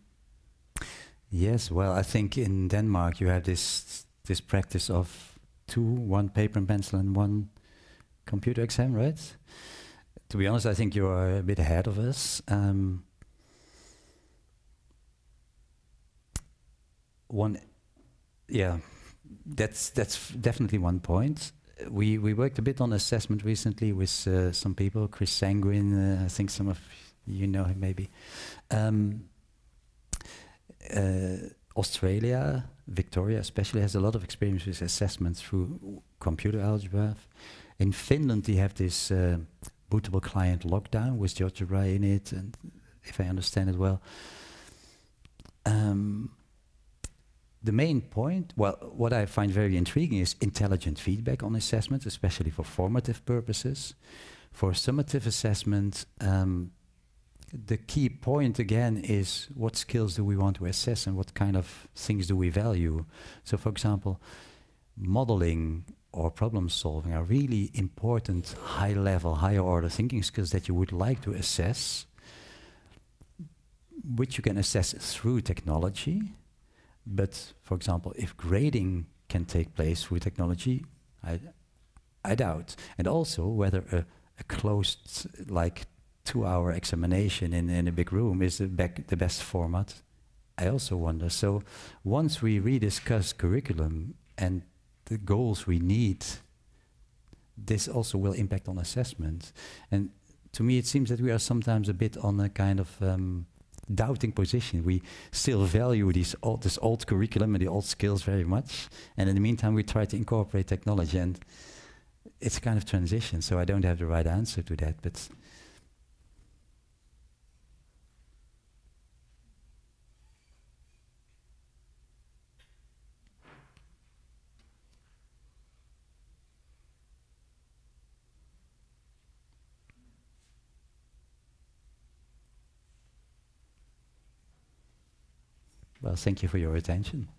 Yes, well, I think in Denmark you have this practice of one paper and pencil and one computer exam, right? To be honest, I think you are a bit ahead of us. That's definitely one point. We worked a bit on assessment recently with some people, Chris Sanguin, I think some of you know him maybe. Australia, Victoria especially, has a lot of experience with assessment through computer algebra. In Finland they have this bootable client lockdown with GeoGebra in it, and if I understand it well. The main point, well, what I find very intriguing is intelligent feedback on assessment, especially for formative purposes. For summative assessment, the key point again is what skills do we want to assess and what kind of things do we value. So for example, modeling or problem solving are really important high level, higher order thinking skills that you would like to assess, which you can assess through technology. But, for example, if grading can take place through technology, I doubt. And also whether a closed, like 2-hour examination in a big room is the best format, I also wonder. So once we rediscuss curriculum and the goals we need, this also will impact on assessment. And to me it seems that we are sometimes a bit on a kind of doubting position. We still value this old curriculum and the old skills very much, and in the meantime we try to incorporate technology, and it's a kind of transition, so I don't have the right answer to that, but Well, thank you for your attention.